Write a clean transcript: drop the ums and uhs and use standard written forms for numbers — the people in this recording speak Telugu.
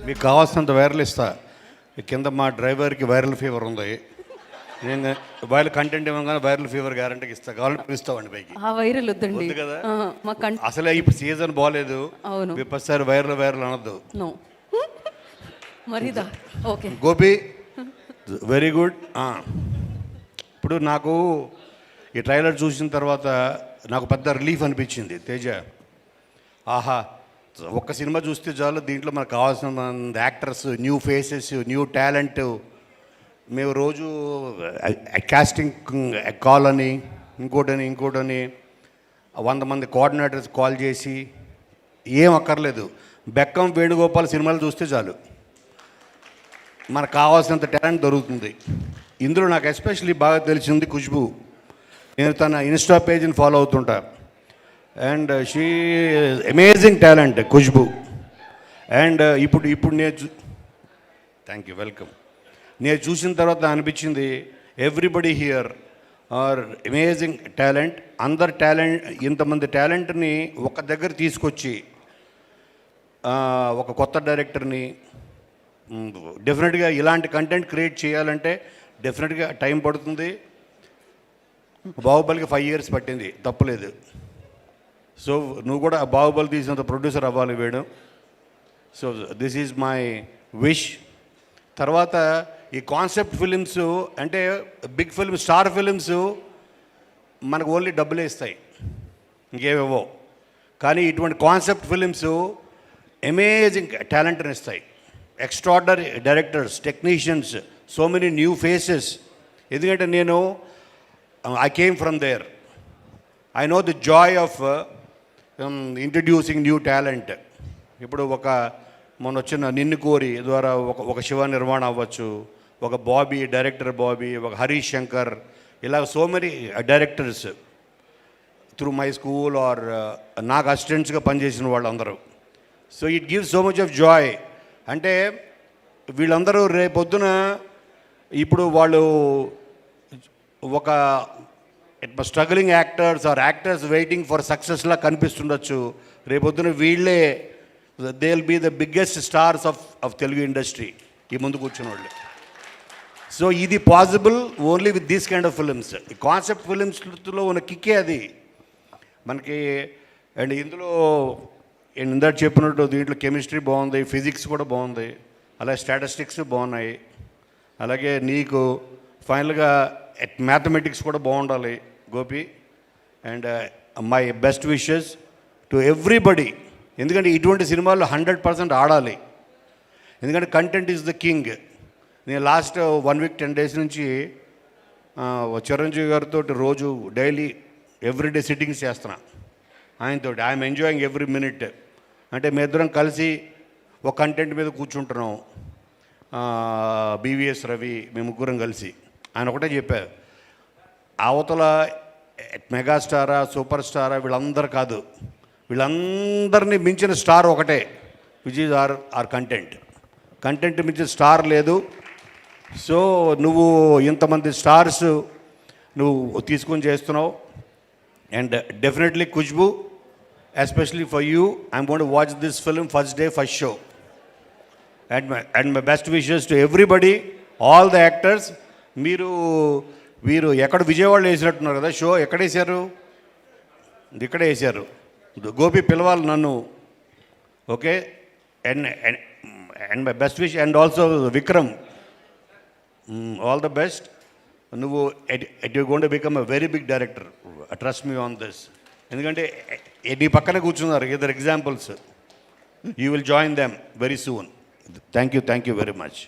మీకు కావాల్సినంత వైరల్ ఇస్తా. కింద మా డ్రైవర్కి వైరల్ ఫీవర్ ఉంది. నేను వైరల్ కంటెంట్ ఇవ్వగానే వైరల్ ఫీవర్ గ్యారంటీకి ఇస్తా. కావాలంటే పిలుస్తామండి పైకి. ఆ వైరల్ వద్దండి వద్దు కదా. మా అసలే ఇప్పుడు సీజన్ బాగాలేదు. అవును. విపత్సారి వైరల్ అనొద్దు. నో మరిదా. Okay Gopi very good. ఇప్పుడు నాకు ఈ ట్రైలర్ చూసిన తర్వాత నాకు పెద్ద రిలీఫ్ అనిపించింది. తేజ, ఆహా, ఒక్క సినిమా చూస్తే చాలు, దీంట్లో మనకు కావాల్సిన actors, new faces, new talent. మేము రోజు కాస్టింగ్ కాల్ అని ఇంకోటని 100 మంది కోఆర్డినేటర్స్ కాల్ చేసి ఏం అక్కర్లేదు. బెక్కం వేణుగోపాల్ సినిమాలు చూస్తే చాలు మనకు కావాల్సినంత టాలెంట్ దొరుకుతుంది. ఇందులో నాకు ఎస్పెషల్లీ బాగా తెలిసింది ఖుష్బూ. నేను తన ఇన్స్టా పేజ్ని ఫాలో అవుతుంటా. And she amazing talent Khushbu. And ఇప్పుడు నేను థ్యాంక్ యూ, వెల్కమ్. నేను చూసిన తర్వాత అనిపించింది everybody here are amazing talent. అందరు టాలెంట్, ఇంతమంది టాలెంట్ని ఒక దగ్గర తీసుకొచ్చి ఒక కొత్త డైరెక్టర్ని డెఫినెట్గా ఇలాంటి కంటెంట్ క్రియేట్ చేయాలంటే డెఫినెట్గా టైం పడుతుంది. బాహుబలికి 5 years పట్టింది, తప్పులేదు. సో నువ్వు కూడా బాహుబలి తీసినంత ప్రొడ్యూసర్ అవ్వాలి వేడు. So this is my wish. తర్వాత ఈ కాన్సెప్ట్ ఫిలిమ్స్ అంటే బిగ్ ఫిల్మ్, స్టార్ ఫిలిమ్స్ మనకు ఓన్లీ డబ్బులే ఇస్తాయి, ఇంకేవేవో. కానీ ఇటువంటి కాన్సెప్ట్ ఫిలిమ్స్ అమేజింగ్ టాలెంట్ని ఇస్తాయి. Extraordinary directors, technicians, so many new faces. ఎందుకంటే నేను I came from there. I know the joy of introducing new talent. ఇప్పుడు మొన్న వచ్చిన నిన్ను కోరి ద్వారా ఒక శివ నిర్మాణ అవ్వచ్చు, ఒక బాబీ, డైరెక్టర్ బాబీ, ఒక హరీష్ శంకర్, ఇలా so many directors through my school or నాకు అసిస్టెంట్స్గా పనిచేసిన వాళ్ళందరూ. So it gives so much of joy. అంటే వీళ్ళందరూ రేపొద్దున ఇప్పుడు వాళ్ళు ఒక struggling actors or actors waiting for సక్సెస్లా కనిపిస్తుండొచ్చు. రేపొద్దున వీళ్ళే they will be the biggest stars of Telugu industry, ఈ ముందు కూర్చున్న వాళ్ళు. సో ఇది possible only with these kind of films. ఈ కాన్సెప్ట్ ఫిలిమ్స్లో ఉన్న కిక్కే అది మనకి. అండ్ ఇందులో ఇందాక చెప్పినట్టు దీంట్లో కెమిస్ట్రీ బాగుంది, ఫిజిక్స్ కూడా బాగుంది, అలాగే స్టాటిస్టిక్స్ బాగున్నాయి. అలాగే నీకు ఫైనల్గా మ్యాథమెటిక్స్ కూడా బాగుండాలి Gopi. And my best wishes to everybody. ఎందుకంటే ఇటువంటి సినిమాల్లో 100% ఆడాలి. ఎందుకంటే కంటెంట్ ఈజ్ ద కింగ్. నేను లాస్ట్ 1 week 10 days నుంచి చిరంజీవి గారితో రోజు డైలీ ఎవ్రీడే సిట్టింగ్స్ చేస్తున్నా ఆయనతో. I'm enjoying every minute. అంటే మేమిద్దరం కలిసి ఒక కంటెంట్ మీద కూర్చుంటున్నాం. బీవీఎస్ రవి, మేము ముగ్గురం కలిసి. ఆయన ఒకటే చెప్పారు, అవతల మెగాస్టారా, సూపర్ స్టారా వీళ్ళందరూ కాదు, వీళ్ళందరినీ మించిన స్టార్ ఒకటే, విచ్ ఈజ్ ఆర్ కంటెంట్ మించిన స్టార్ లేదు. సో నువ్వు ఇంతమంది స్టార్స్ నువ్వు తీసుకొని చేస్తున్నావు. And definitely Khushbu, especially for you, I'm going to watch this film first day first show. And my best wishes to everybody, all the actors. మీరు ఎక్కడ విజయవాడలో వేసినట్టున్నారు కదా షో, ఎక్కడ వేశారు? ఇక్కడే వేశారు. గోపి పిలవాలి నన్ను, okay? And my best wish. And also Vikram, all the best. నువ్వు you going to become a very big director, trust me on this. ఎందుకంటే నీ పక్కనే కూర్చున్నారు ఇద్దరు examples. You will join them very soon. Thank you very much.